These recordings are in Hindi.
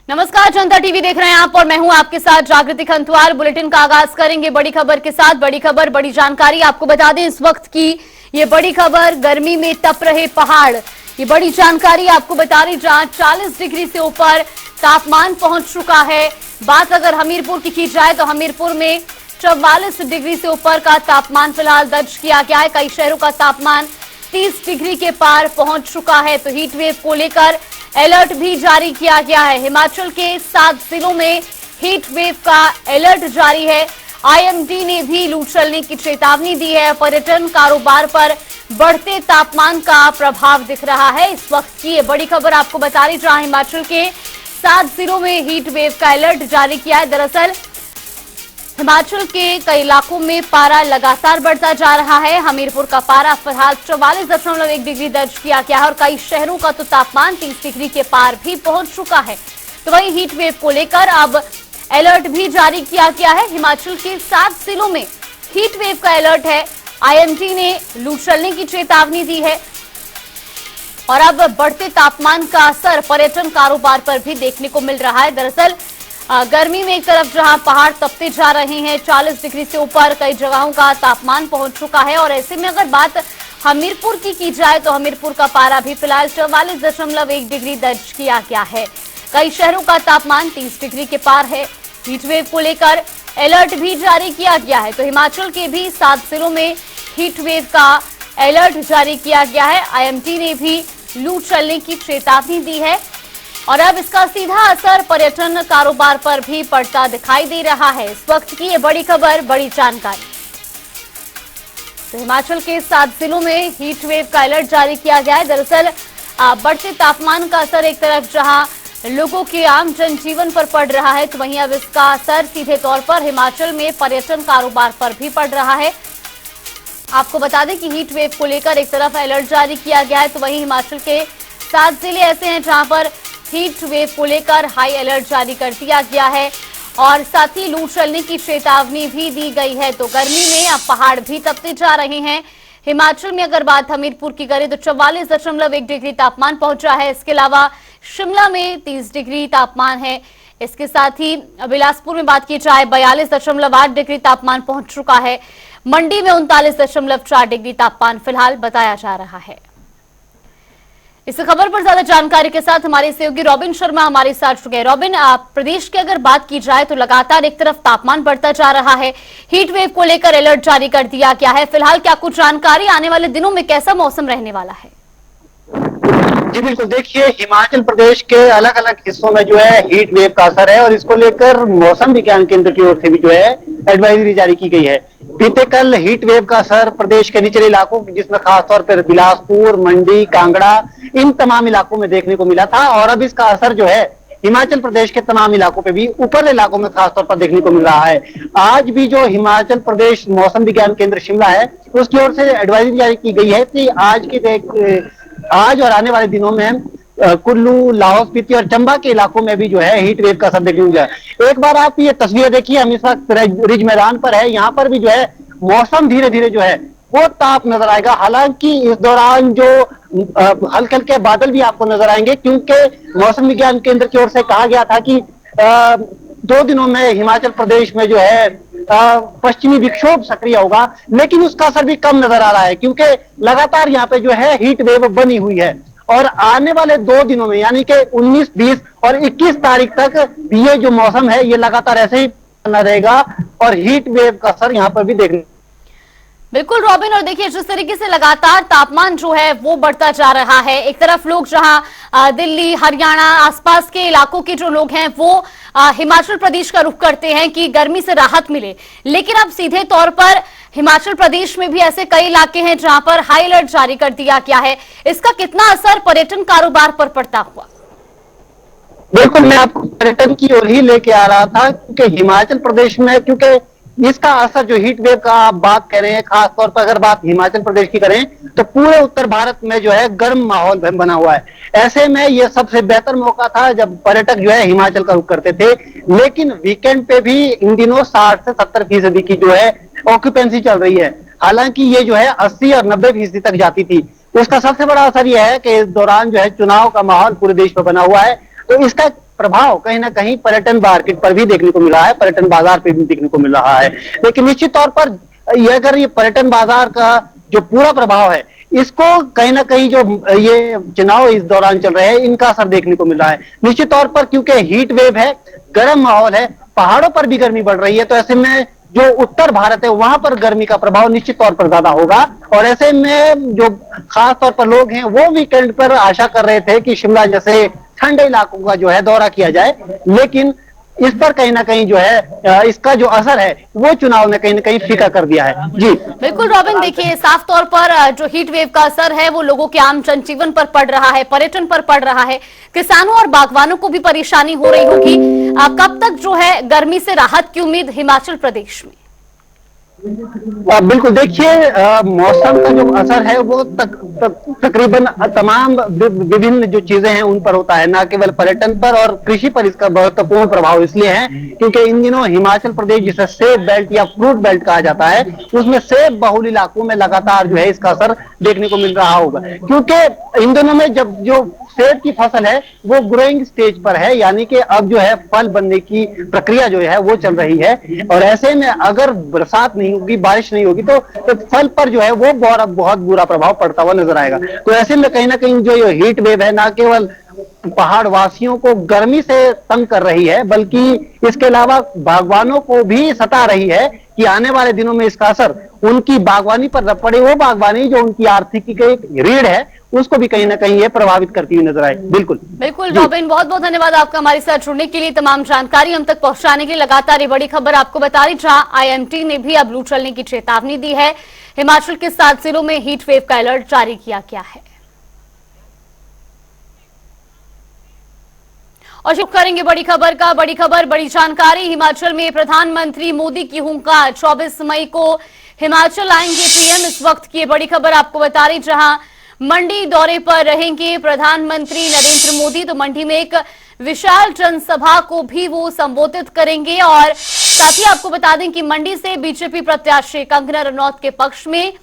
नमस्कार, जनता टीवी देख रहे हैं आप और मैं हूं आपके साथ जागृति खंतवाल। बुलेटिन का आगाज करेंगे बड़ी खबर के साथ। बड़ी खबर, बड़ी जानकारी आपको बता दें इस वक्त की ये बड़ी खबर, गर्मी में तप रहे पहाड़। ये बड़ी जानकारी आपको बता रही, जहां 40 डिग्री से ऊपर तापमान पहुंच चुका है। बात अगर हमीरपुर की जाए तो हमीरपुर में 44 डिग्री से ऊपर का तापमान फिलहाल दर्ज किया गया है। कई शहरों का तापमान 30 डिग्री के पार पहुंच चुका है। तो हीट वेव को लेकर अलर्ट भी जारी किया गया है। हिमाचल के 7 जिलों में हीट वेव का अलर्ट जारी है। आईएमडी ने भी लू चलने की चेतावनी दी है। पर्यटन कारोबार पर बढ़ते तापमान का प्रभाव दिख रहा है। इस वक्त की ये बड़ी खबर आपको बता रही, जहां हिमाचल के 7 जिलों में हीट वेव का अलर्ट जारी किया है। दरअसल हिमाचल के कई इलाकों में पारा लगातार बढ़ता जा रहा है। हमीरपुर का पारा फिलहाल 44.1 डिग्री दर्ज किया गया है और कई शहरों का तो तापमान 30 डिग्री के पार भी पहुंच चुका है। तो वहीं हीट वेव को लेकर अब अलर्ट भी जारी किया गया है। हिमाचल के 7 जिलों में हीट वेव का अलर्ट है। आईएमडी ने लू चलने की चेतावनी दी है और अब बढ़ते तापमान का असर पर्यटन कारोबार पर भी देखने को मिल रहा है। दरअसल गर्मी में एक तरफ जहां पहाड़ तपते जा रहे हैं, 40 डिग्री से ऊपर कई जगहों का तापमान पहुंच चुका है। और ऐसे में अगर बात हमीरपुर की जाए तो हमीरपुर का पारा भी फिलहाल 44.1 डिग्री दर्ज किया गया है। कई शहरों का तापमान 30 डिग्री के पार है। हीट वेव को लेकर अलर्ट भी जारी किया गया है। तो हिमाचल के भी 7 जिलों में हीट वेव का अलर्ट जारी किया गया है। आईएमडी ने भी लू चलने की चेतावनी दी है और अब इसका सीधा असर पर्यटन कारोबार पर भी पड़ता दिखाई दे रहा है। इस वक्त की ये बड़ी खबर, बड़ी जानकारी। तो हिमाचल के 7 जिलों में हीट वेव का अलर्ट जारी किया गया है। दरअसल बढ़ते तापमान का असर एक तरफ जहां लोगों के आम जनजीवन पर पड़ रहा है, तो वहीं अब इसका असर सीधे तौर पर हिमाचल में पर्यटन कारोबार पर भी पड़ रहा है। आपको बता दें कि हीट वेव को लेकर एक तरफ अलर्ट जारी किया गया है, तो वहीं हिमाचल के 7 जिले ऐसे हैं जहां पर हीट वेव को लेकर हाई अलर्ट जारी कर दिया गया है और साथ ही लू चलने की चेतावनी भी दी गई है। तो गर्मी में अब पहाड़ भी तपते जा रहे हैं। हिमाचल में अगर बात हमीरपुर की करें तो 44.1 डिग्री तापमान पहुंचा है। इसके अलावा शिमला में 30 डिग्री तापमान है। इसके साथ ही बिलासपुर में बात की जाए 42.8 डिग्री तापमान पहुंच चुका है। मंडी में 39.4 डिग्री तापमान फिलहाल बताया जा रहा है। इस खबर पर ज्यादा जानकारी के साथ हमारे सहयोगी रॉबिन शर्मा हमारे साथ जुड़ गए। रॉबिन, प्रदेश की अगर बात की जाए तो लगातार एक तरफ तापमान बढ़ता जा रहा है, हीट वेव को लेकर अलर्ट जारी कर दिया गया है। फिलहाल क्या कुछ जानकारी, आने वाले दिनों में कैसा मौसम रहने वाला है? जी बिल्कुल, देखिए हिमाचल प्रदेश के अलग अलग हिस्सों में जो है हीट वेव का असर है और इसको लेकर मौसम विज्ञान केंद्र की ओर से भी जो है एडवाइजरी जारी की गई है। बीते कल हीट वेव का असर प्रदेश के निचले इलाकों जिसमें खासतौर पर बिलासपुर, मंडी, कांगड़ा, इन तमाम इलाकों में देखने को मिला था और अब इसका असर जो है हिमाचल प्रदेश के तमाम इलाकों पे भी ऊपर इलाकों में खासतौर पर देखने को मिल रहा है। आज भी जो हिमाचल प्रदेश मौसम विज्ञान केंद्र शिमला है उसकी ओर से एडवाइजरी जारी की गई है कि आज और आने वाले दिनों में कुल्लू, लाहौल स्पीति और चंबा के इलाकों में भी जो है हीट वेव का असर देखने को मिला। एक बार आप ये तस्वीर देखिए, हम इस वक्त रिज मैदान पर है, यहाँ पर भी जो है मौसम धीरे धीरे जो है वो ताप नजर आएगा। हालांकि इस दौरान जो हल्के हल्के बादल भी आपको नजर आएंगे, क्योंकि मौसम विज्ञान केंद्र की ओर से कहा गया था कि 2 दिनों में हिमाचल प्रदेश में जो है पश्चिमी विक्षोभ सक्रिय होगा, लेकिन उसका असर भी कम नजर आ रहा है क्योंकि लगातार यहाँ पे जो है हीट वेव बनी हुई है और आने वाले 2 दिनों में यानी कि 19, 20 और 21 तारीख तक ये जो मौसम है ये लगातार ऐसे ही बना रहेगा और हीट वेव का असर यहाँ पर भी देखने। बिल्कुल रॉबिन, और देखिए जिस तरीके से लगातार तापमान जो है वो बढ़ता जा रहा है, एक तरफ लोग जहां दिल्ली, हरियाणा, आसपास के इलाकों के जो लोग हैं वो हिमाचल प्रदेश का रुख करते हैं कि गर्मी से राहत मिले, लेकिन अब सीधे तौर पर हिमाचल प्रदेश में भी ऐसे कई इलाके हैं जहां पर हाई अलर्ट जारी कर दिया गया है। इसका कितना असर पर्यटन कारोबार पर पड़ता हुआ? बिल्कुल, मैं आपको पर्यटन की ओर ही लेके आ रहा था क्योंकि हिमाचल प्रदेश में, क्योंकि इसका असर जो हीट वेव का आप बात कर रहे हैं, खासतौर पर अगर बात हिमाचल प्रदेश की करें तो पूरे उत्तर भारत में जो है गर्म माहौल बना हुआ है। ऐसे में ये सबसे बेहतर मौका था जब पर्यटक जो है हिमाचल का रुख करते थे, लेकिन वीकेंड पे भी इन दिनों 60 से 70% की जो है ऑक्यूपेंसी चल रही है। हालांकि ये जो है 80 और 90% तक जाती थी। उसका सबसे बड़ा असर यह है कि इस दौरान जो है चुनाव का माहौल पूरे देश में बना हुआ है, तो इसका प्रभाव कहीं ना कहीं पर्यटन मार्केट पर भी देखने को मिला है, पर्यटन बाजार पे भी देखने को मिल रहा है। लेकिन निश्चित तौर पर अगर ये पर्यटन बाजार का जो पूरा प्रभाव है, इसको कहीं ना कहीं जो ये चुनाव इस दौरान चल रहे हैं, इनका असर देखने को मिल रहा है निश्चित तौर पर, क्योंकि हीट वेव है, गर्म माहौल है, पहाड़ों पर भी गर्मी बढ़ रही है। तो ऐसे में जो उत्तर भारत है वहां पर गर्मी का प्रभाव निश्चित तौर पर ज्यादा होगा। और ऐसे में जो खास तौर पर लोग हैं वो वीकेंड पर आशा कर रहे थे कि शिमला जैसे ठंडे इलाकों का जो है दौरा किया जाए, लेकिन इस पर कहीं ना कहीं जो है इसका जो असर है वो चुनाव ने कहीं ना कहीं फीका कर दिया है। जी बिल्कुल रॉबिन, देखिए साफ तौर पर जो हीट वेव का असर है वो लोगों के आम जनजीवन पर पड़ रहा है, पर्यटन पर पड़ रहा है, किसानों और बागवानों को भी परेशानी हो रही होगी। कब तक जो है गर्मी से राहत की उम्मीद हिमाचल प्रदेश में? बिल्कुल, देखिए मौसम का जो असर है वो तकरीबन तमाम विभिन्न जो चीजें हैं उन पर होता है, ना केवल पर्यटन पर और कृषि पर इसका महत्वपूर्ण प्रभाव इसलिए है क्योंकि इन दिनों हिमाचल प्रदेश जिसे सेब बेल्ट या फ्रूट बेल्ट कहा जाता है, उसमें सेब बहुल इलाकों में लगातार जो है इसका असर देखने को मिल रहा होगा। क्योंकि इन दिनों में जब जो सेब की फसल है वो ग्रोइंग स्टेज पर है, यानी कि अब जो है फल बनने की प्रक्रिया जो है वो चल रही है। और ऐसे में अगर बरसात नहीं होगी, बारिश नहीं होगी तो फल पर जो है वो बहुत बुरा प्रभाव पड़ता हुआ नजर आएगा। तो ऐसे में कहीं ना कहीं जो ये हीट वेव है ना केवल पहाड़ वासियों को गर्मी से तंग कर रही है, बल्कि इसके अलावा बागवानों को भी सता रही है कि आने वाले दिनों में इसका असर उनकी बागवानी पर न पड़े। वो बागवानी जो उनकी आर्थिकी की एक रीढ़ है उसको भी कहीं ना कहीं ये प्रभावित करती हुई नजर आए। बिल्कुल बिल्कुल रॉबिन, बहुत बहुत धन्यवाद आपका हमारे साथ जुड़ने के लिए, तमाम जानकारी हम तक पहुंचाने के लिए। लगातार ये बड़ी खबर आपको बता रही, जहां आईएमटी ने भी अब लू चलने की चेतावनी दी है। हिमाचल के 7 जिलों में हीट वेव का अलर्ट जारी किया गया है। और शुरू करेंगे बड़ी खबर का। बड़ी खबर, बड़ी जानकारी। हिमाचल में प्रधानमंत्री मोदी की हुंकार, 24 मई को हिमाचल आएंगे पीएम। इस वक्त की बड़ी खबर आपको बता रही, जहां मंडी दौरे पर रहेंगे प्रधानमंत्री नरेंद्र मोदी। तो मंडी में एक विशाल जनसभा को भी वो संबोधित करेंगे। और साथ ही आपको बता दें कि मंडी से बीजेपी प्रत्याशी कंगना रनौत के पक्ष में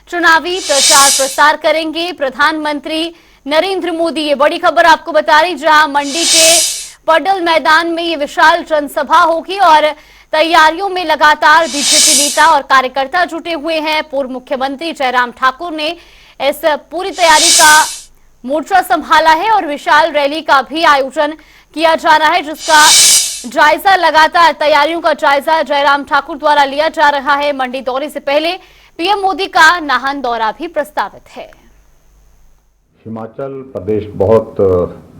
चुनावी प्रचार प्रसार करेंगे प्रधानमंत्री नरेंद्र मोदी। ये बड़ी खबर आपको बता रही, जहां मंडी के पडल मैदान में ये विशाल जनसभा होगी और तैयारियों में लगातार बीजेपी नेता और कार्यकर्ता जुटे हुए हैं। पूर्व मुख्यमंत्री जयराम ठाकुर ने इस पूरी तैयारी का मोर्चा संभाला है और विशाल रैली का भी आयोजन किया जा रहा है, जिसका जायजा लगातार तैयारियों का जायजा जयराम ठाकुर द्वारा लिया जा रहा है। मंडी दौरे से पहले पीएम मोदी का नाहन दौरा भी प्रस्तावित है। हिमाचल प्रदेश बहुत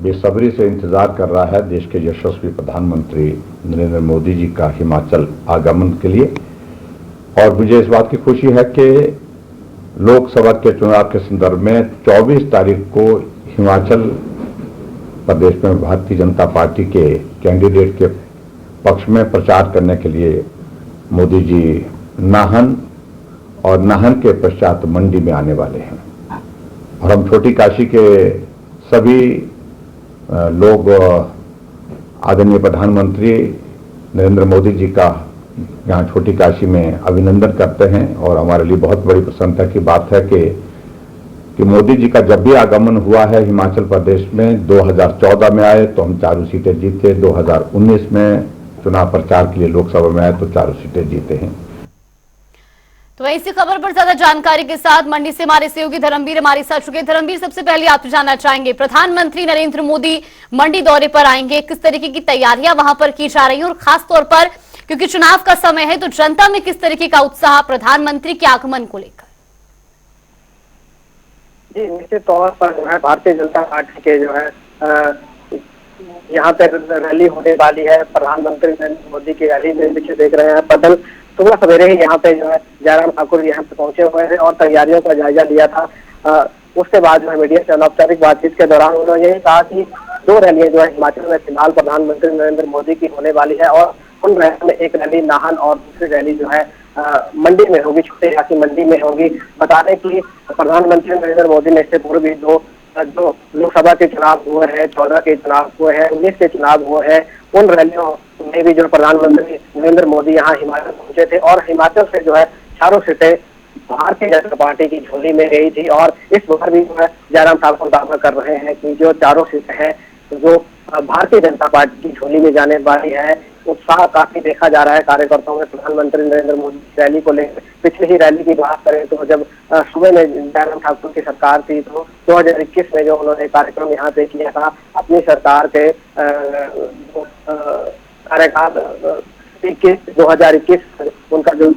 बेसब्री से इंतजार कर रहा है देश के यशस्वी प्रधानमंत्री नरेंद्र मोदी जी का हिमाचल आगमन के लिए। और मुझे इस बात की खुशी है कि लोकसभा के चुनाव के संदर्भ में 24 तारीख को हिमाचल प्रदेश में भारतीय जनता पार्टी के कैंडिडेट के पक्ष में प्रचार करने के लिए मोदी जी नाहन और नाहन के पश्चात मंडी में आने वाले हैं। और हम छोटी काशी के सभी लोग आदरणीय प्रधानमंत्री नरेंद्र मोदी जी का यहाँ छोटी काशी में अभिनंदन करते हैं। और हमारे लिए बहुत बड़ी प्रसन्नता की बात है कि मोदी जी का जब भी आगमन हुआ है हिमाचल प्रदेश में, 2014 में आए तो हम 4 सीटें जीते, 2019 में चुनाव प्रचार के लिए लोकसभा में आए तो 4 सीटें जीते हैं। तो इसी खबर पर ज्यादा जानकारी के साथ मंडी से हमारे सहयोगी धर्मवीर हमारे साथ चुके। धर्मवीर, सबसे पहले आप जानना चाहेंगे प्रधानमंत्री नरेंद्र मोदी मंडी दौरे पर आएंगे, किस तरीके की तैयारियां वहां पर की जा रही हैं और खास तौर पर क्योंकि चुनाव का समय है तो जनता में किस तरीके का उत्साह प्रधानमंत्री के आगमन को लेकर? जी, निश्चित तौर पर जो है भारतीय जनता पार्टी के जो है यहाँ पे रैली होने वाली है। प्रधानमंत्री नरेंद्र मोदी की रैली में देखिए देख रहे हैं पटल सुबह सवेरे ही यहाँ पे जो है जयराम ठाकुर यहाँ पे पहुंचे हुए हैं और तैयारियों का जायजा लिया था। उसके बाद जो है मीडिया से अनौपचारिक बातचीत के दौरान उन्होंने यही कहा कि 2 रैलियां जो है हिमाचल में फिलहाल प्रधानमंत्री नरेंद्र मोदी की होने वाली है और उन रैली में एक रैली नाहन और दूसरी रैली जो है मंडी में होगी, छोटे काशी मंडी में होगी। बता दें कि प्रधानमंत्री नरेंद्र मोदी ने इससे पूर्व भी जो लोकसभा के चुनाव हुए हैं, 14 के चुनाव हुए हैं, 19 के चुनाव हुए हैं, उन रैलियों में भी जो प्रधानमंत्री नरेंद्र मोदी यहाँ हिमाचल पहुंचे थे और हिमाचल से जो है 4 सीटें भारतीय जनता पार्टी की झोली में गई थी। और इस बार भी जो है जयराम ठाकुर दावा कर रहे हैं कि जो 4 सीटें हैं जो भारतीय जनता पार्टी की झोली में जाने वाली है। उत्साह काफी देखा जा रहा है कार्यकर्ताओं में प्रधानमंत्री नरेंद्र मोदी की रैली को लेकर। पिछली ही रैली की बात करें तो जब सुबह में जयराम ठाकुर की सरकार थी तो 2021 में जो उन्होंने कार्यक्रम यहाँ पे किया था अपनी सरकार के कार्यकाल 2021 उनका जो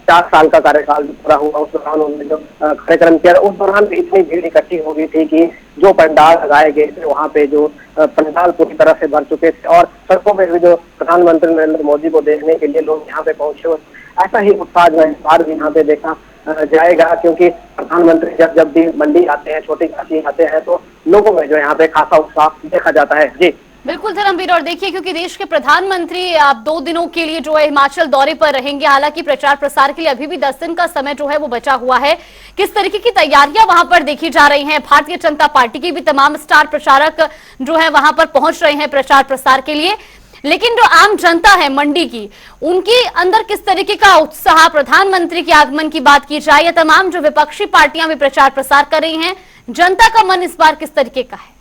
4 साल का कार्यकाल पूरा हुआ उस दौरान उन्होंने जो कार्यक्रम किया उस दौरान भी इतनी भीड़ इकट्ठी हो गई थी कि जो पंडाल लगाए गए थे वहाँ पे जो पंडाल पूरी तरह से भर चुके थे और सड़कों पे भी जो प्रधानमंत्री नरेंद्र मोदी को देखने के लिए लोग यहाँ पे पहुंचे। ऐसा ही उत्साह जो है इस बार भी यहाँ पे देखा जाएगा क्योंकि प्रधानमंत्री जब भी मंडी आते हैं, छोटी काशी आते हैं तो लोगों में जो यहाँ पे खासा उत्साह देखा जाता है। जी बिल्कुल धर्मवीर, और देखिए क्योंकि देश के प्रधानमंत्री आप 2 दिनों के लिए जो है हिमाचल दौरे पर रहेंगे, हालांकि प्रचार प्रसार के लिए अभी भी 10 दिन का समय जो है वो बचा हुआ है। किस तरीके की तैयारियां वहां पर देखी जा रही हैं? भारतीय जनता पार्टी की भी तमाम स्टार प्रचारक जो है वहां पर पहुंच रहे हैं प्रचार प्रसार के लिए, लेकिन जो आम जनता है मंडी की, उनके अंदर किस तरीके का उत्साह, प्रधानमंत्री के आगमन की बात की जाए या तमाम जो विपक्षी पार्टियां भी प्रचार प्रसार कर रही हैं, जनता का मन इस बार किस तरीके का है?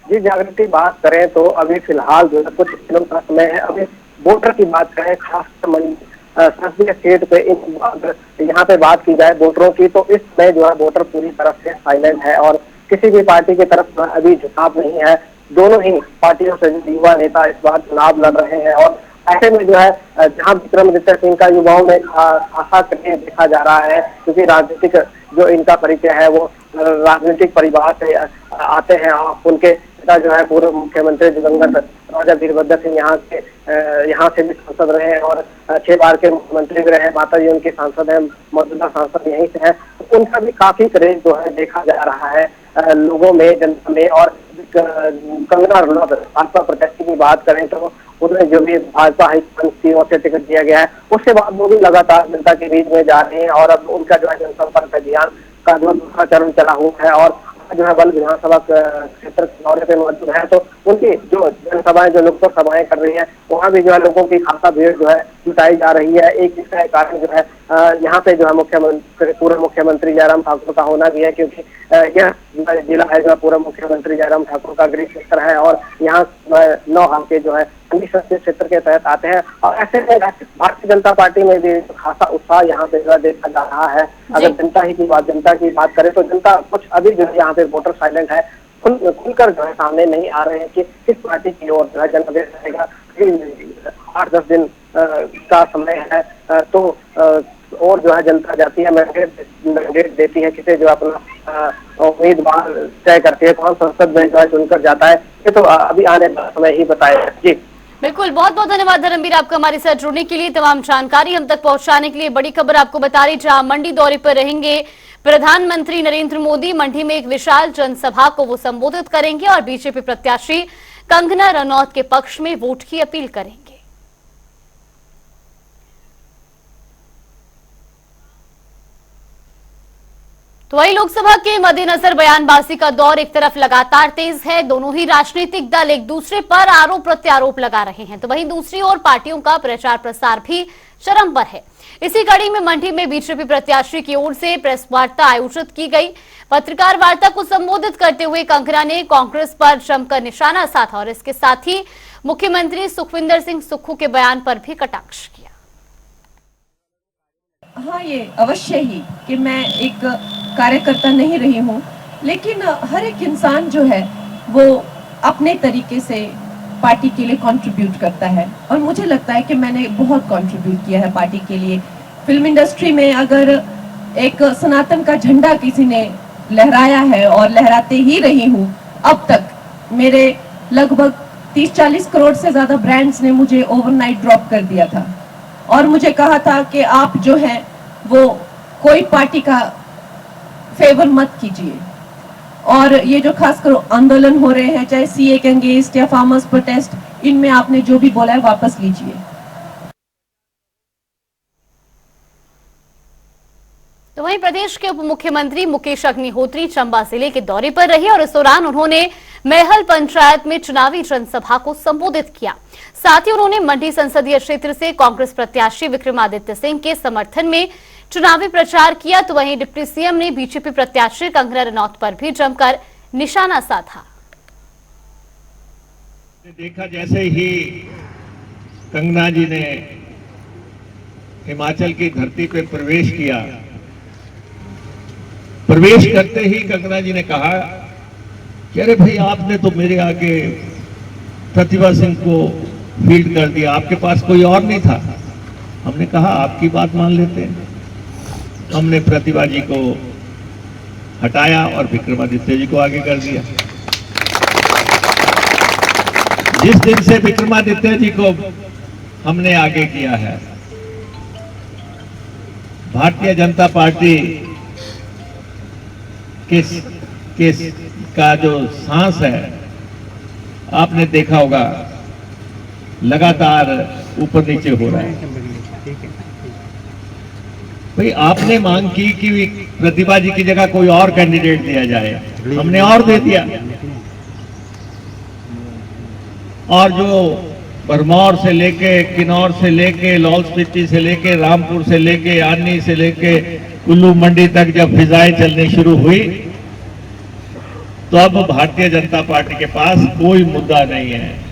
जी जागृति बात करें तो अभी फिलहाल जो है कुछ दिनों का समय है। अभी वोटर की बात करें खास संसदीय सीट पे यहाँ पे बात की जाए वोटरों की तो इस समय जो है वोटर पूरी तरह से साइलेंट है और किसी भी पार्टी की तरफ अभी झुकाव नहीं है। दोनों ही पार्टियों से युवा नेता इस बार चुनाव लड़ रहे हैं और ऐसे में जो है जहाँ विक्रमादित्य सिंह का युवाओं में खासा करके देखा जा रहा है क्योंकि राजनीतिक जो इनका परिचय है वो राजनीतिक परिवार से आते हैं। उनके पिता जो है पूर्व मुख्यमंत्री दिवंगत राजा वीरभद्र सिंह यहाँ से भी सांसद रहे हैं और 6 बार के मुख्यमंत्री भी रहे। माता जी उनके सांसद हैं, मौजूदा सांसद यहीं से है। तो उनका भी काफी क्रेज जो है देखा जा रहा है लोगों में, जनता में। और कंगना रनौत भाजपा प्रत्याशी की बात करें तो उन्हें जो भी भाजपा हाईकमान की ओर से टिकट दिया गया है उसके बाद वो भी लगातार जनता के बीच में जा रहे हैं और अब उनका जो है जनसंपर्क अभियान का जो दूसरा चरण चला हुआ है और जो है बल विधानसभा क्षेत्र दौरे पे मौजूद है तो उनकी जो जनसभाएं जो लोकसभा सभाएं कर रही है वहाँ भी जो है लोगों की खासा भीड़ जो है जुटाई जा रही है। एक इसका कारण जो है यहाँ पे जो है पूर्व मुख्यमंत्री जयराम ठाकुर का होना भी है क्योंकि यह जिला है जो पूर्व मुख्यमंत्री जयराम ठाकुर का गृह क्षेत्र है और यहाँ 9 हल्के जो है संसदीय क्षेत्र के तहत आते हैं और ऐसे में भारतीय जनता पार्टी में भी खासा उत्साह यहाँ पे जो है देखा जा रहा है। अगर जनता की बात करें तो जनता कुछ अभी जो है यहाँ पे वोटर साइलेंट है, खुलकर जो है सामने नहीं आ रहे हैं कि किस पार्टी की ओर जो है जनादेश रहेगा। 8-10 दिन का समय है तो और जो है जनता जाती है, मैंडेट देती है, किसे जो अपना उम्मीदवार तय करती है, कौन संसद में जो है चुनकर जाता है, ये तो अभी आने वाला समय ही बताएगा। जी बिल्कुल, बहुत बहुत धन्यवाद धर्मवीर आपका हमारे साथ जुड़ने के लिए, तमाम जानकारी हम तक पहुंचाने के लिए। बड़ी खबर आपको बता रही, जहां मंडी दौरे पर रहेंगे प्रधानमंत्री नरेंद्र मोदी, मंडी में एक विशाल जनसभा को वो संबोधित करेंगे और बीजेपी प्रत्याशी कंगना रनौत के पक्ष में वोट की अपील करेंगे। तो वही लोकसभा के मद्देनजर बयानबाजी का दौर एक तरफ लगातार तेज है, दोनों ही राजनीतिक दल एक दूसरे पर आरोप प्रत्यारोप लगा रहे हैं, तो वहीं दूसरी ओर पार्टियों का प्रचार प्रसार भी चरम पर है। इसी कड़ी में मंडी में बीजेपी प्रत्याशी की ओर से प्रेस वार्ता आयोजित की गई। पत्रकार वार्ता को संबोधित करते हुए कंगना ने कांग्रेस पर जमकर निशाना साधा और इसके साथ ही मुख्यमंत्री सुखविंदर सिंह सुक्खू के बयान पर भी कटाक्ष किया। हाँ, ये अवश्य ही कि मैं एक कार्यकर्ता नहीं रही हूँ, लेकिन हर एक इंसान जो है वो अपने तरीके से पार्टी के लिए कंट्रीब्यूट करता है और मुझे लगता है कि मैंने बहुत कंट्रीब्यूट किया है पार्टी के लिए। फिल्म इंडस्ट्री में अगर एक सनातन का झंडा किसी ने लहराया है और लहराते ही रही हूँ अब तक, मेरे लगभग 30-40 करोड़ से ज्यादा ब्रांड्स ने मुझे ओवरनाइट ड्रॉप कर दिया था और मुझे कहा था कि आप जो है वो कोई पार्टी का फेवर मत कीजिए। और ये जो खासकर आंदोलन हो रहे हैं, चाहे सीए के अगेंस्ट या फार्मर्स प्रोटेस्ट, इनमें आपने जो भी बोला है वापस लीजिए। तो वहीं प्रदेश के उप मुख्यमंत्री मुकेश अग्निहोत्री चंबा जिले के दौरे पर रहे और इस दौरान उन्होंने महल पंचायत में चुनावी जनसभा को संबोधित किया। साथ ही उन्होंने मंडी संसदीय क्षेत्र से कांग्रेस प्रत्याशी विक्रमादित्य सिंह के समर्थन में चुनावी प्रचार किया। तो वहीं डिप्टी सीएम ने बीजेपी प्रत्याशी कंगना रनौत पर भी जमकर निशाना साधा। देखा जैसे ही कंगना जी ने हिमाचल की धरती पर प्रवेश किया, प्रवेश करते ही कंगना जी ने कहा कि अरे भाई आपने तो मेरे आगे प्रतिभा सिंह को फील्ड कर दिया, आपके पास कोई और नहीं था। हमने कहा आपकी बात मान लेते हैं। हमने प्रतिभा जी को हटाया और विक्रमादित्य जी को आगे कर दिया। जिस दिन से विक्रमादित्य जी को हमने आगे किया है, भारतीय जनता पार्टी का जो सांस है, आपने देखा होगा लगातार ऊपर नीचे हो रहा है। भाई आपने मांग की कि प्रतिभा जी की जगह कोई और कैंडिडेट दिया जाए, हमने और दे दिया। और जो भरमौर से लेके, किन्नौर से लेके, लाहौल स्पीति से लेके, रामपुर से लेके, आनी से लेके कुल्लू मंडी तक जब फिजाएं चलनी शुरू हुई, तो अब भारतीय जनता पार्टी के पास कोई मुद्दा नहीं है।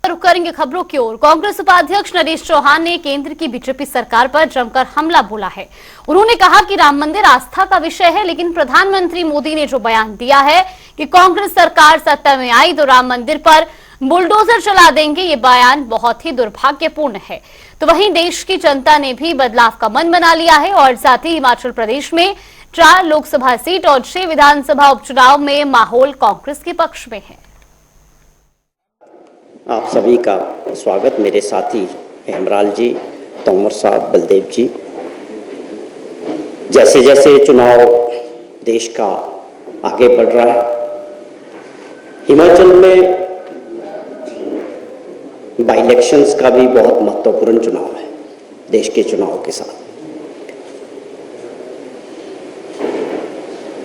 रुक करेंगे खबरों की ओर। कांग्रेस उपाध्यक्ष नरेश चौहान ने केंद्र की बीजेपी सरकार पर जमकर हमला बोला है। उन्होंने कहा कि राम मंदिर आस्था का विषय है, लेकिन प्रधानमंत्री मोदी ने जो बयान दिया है कि कांग्रेस सरकार सत्ता में आई तो राम मंदिर पर बुलडोजर चला देंगे, ये बयान बहुत ही दुर्भाग्यपूर्ण है। तो वहीं देश की जनता ने भी बदलाव का मन बना लिया है और साथ ही हिमाचल प्रदेश में 4 लोकसभा सीट और 6 विधानसभा उपचुनाव में माहौल कांग्रेस के पक्ष में है। आप सभी का स्वागत। मेरे साथी हेमराल जी, तोमर साहब, बलदेव जी। जैसे जैसे चुनाव देश का आगे बढ़ रहा है, हिमाचल में बाई इलेक्शंस का भी बहुत महत्वपूर्ण चुनाव है देश के चुनाव के साथ।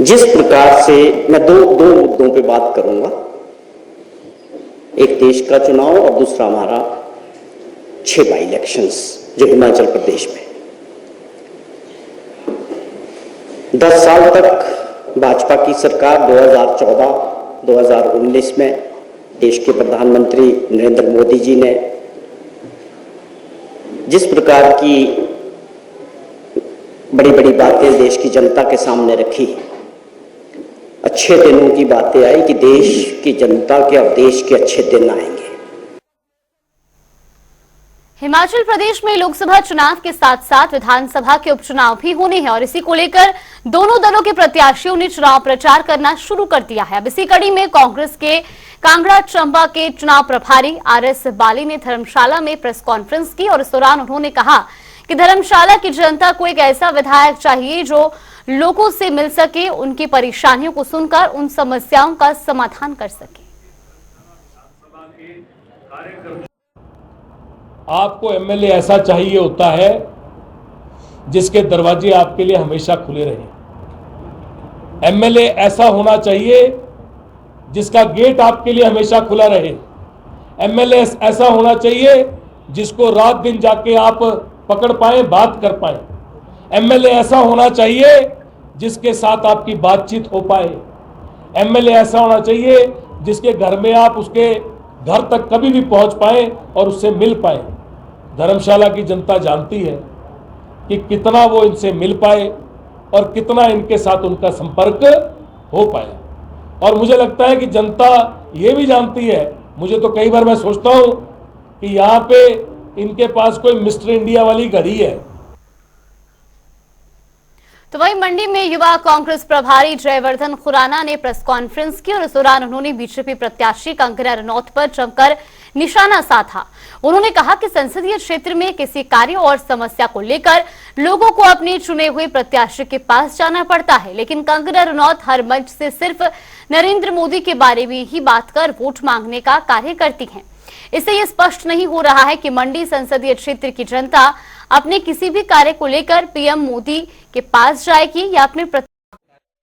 जिस प्रकार से मैं दो मुद्दों पे बात करूंगा, एक देश का चुनाव और दूसरा हमारा 6 बाई इलेक्शंस जो हिमाचल प्रदेश में। 10 साल तक भाजपा की सरकार 2014-2019 में देश के प्रधानमंत्री नरेंद्र मोदी जी ने जिस प्रकार की बड़ी बड़ी बातें देश की जनता के सामने रखी, अच्छे दिनों की बातें आई कि देश की जनता के और देश के अच्छे दिन आएंगे। हिमाचल प्रदेश में लोकसभा चुनाव के साथ साथ विधानसभा के उपचुनाव भी होने हैं और इसी को लेकर दोनों दलों के प्रत्याशियों ने चुनाव प्रचार करना शुरू कर दिया है। अब इसी कड़ी में कांग्रेस के कांगड़ा चंबा के चुनाव प्रभारी RS बाली ने धर्मशाला में प्रेस कॉन्फ्रेंस की और इस दौरान उन्होंने कहा कि धर्मशाला की जनता को एक ऐसा विधायक चाहिए जो लोगों से मिल सके, उनकी परेशानियों को सुनकर उन समस्याओं का समाधान कर सके। आपको MLA ऐसा चाहिए होता है जिसके दरवाजे आपके लिए हमेशा खुले रहे। MLA ऐसा होना चाहिए जिसका गेट आपके लिए हमेशा खुला रहे। MLA ऐसा होना चाहिए जिसको रात दिन जाके आप पकड़ पाए, बात कर पाए। MLA ऐसा होना चाहिए जिसके साथ आपकी बातचीत हो पाए। MLA ऐसा होना चाहिए जिसके घर में आप उसके घर तक कभी भी पहुंच पाए और उससे मिल पाए। धर्मशाला की जनता जानती है कि कितना वो इनसे मिल पाए और कितना इनके साथ उनका संपर्क हो पाए। और मुझे लगता है कि जनता ये भी जानती है, मुझे तो कई बार मैं सोचता हूं कि यहाँ पे इनके पास कोई मिस्टर इंडिया वाली घड़ी है। तो वहीं मंडी में युवा कांग्रेस प्रभारी जयवर्धन खुराना ने प्रेस कॉन्फ्रेंस की और इस दौरान उन्होंने बीजेपी प्रत्याशी कंगना रनौत पर जमकर निशाना साधा। उन्होंने कहा कि संसदीय क्षेत्र में किसी कार्य और समस्या को लेकर लोगों को अपने चुने हुए प्रत्याशी के पास जाना पड़ता है, लेकिन कंगना रनौत हर मंच से सिर्फ नरेंद्र मोदी के बारे में ही बात कर वोट मांगने का कार्य करती हैं। इससे यह स्पष्ट नहीं हो रहा है कि मंडी संसदीय क्षेत्र की जनता अपने किसी भी कार्य को लेकर PM मोदी के पास जाएगी या अपने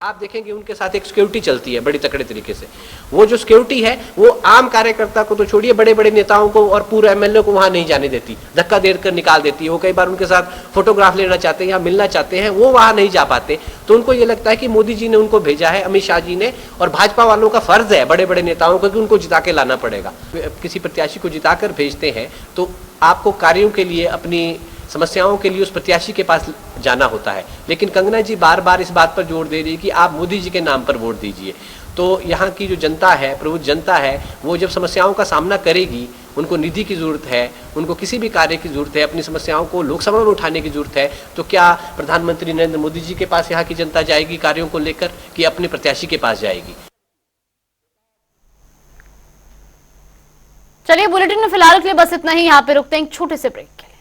आप देखेंगे उनके साथ एक सिक्योरिटी चलती है बड़ी तकड़े तरीके से। वो जो सिक्योरिटी है वो आम कार्यकर्ता को तो छोड़िए, बड़े बड़े नेताओं को और पूरे एमएलए को वहां नहीं जाने देती, धक्का देकर निकाल देती है। वो कई बार उनके साथ फोटोग्राफ लेना चाहते हैं या मिलना चाहते हैं, वो वहां नहीं जा पाते। तो उनको ये लगता है कि मोदी जी ने उनको भेजा है, अमित शाह जी ने, और भाजपा वालों का फर्ज है बड़े बड़े नेताओं को कि उनको जिता के लाना पड़ेगा। किसी प्रत्याशी को जिताकर भेजते हैं तो आपको कार्यों के लिए, अपनी समस्याओं के लिए उस प्रत्याशी के पास जाना होता है। लेकिन कंगना जी बार बार इस बात पर जोर दे रही है कि आप मोदी जी के नाम पर वोट दीजिए। तो यहाँ की जो जनता है, प्रबुद्ध जनता है, वो जब समस्याओं का सामना करेगी, उनको निधि की जरूरत है, उनको किसी भी कार्य की जरूरत है, अपनी समस्याओं को लोकसभा में उठाने की जरूरत है, तो क्या प्रधानमंत्री नरेंद्र मोदी जी के पास यहाँ की जनता जाएगी कार्यों को लेकर, कि अपने प्रत्याशी के पास जाएगी? चलिए, बुलेटिन में फिलहाल के लिए बस इतना ही। यहाँ पे रुकते हैं एक छोटे से ब्रेक के लिए।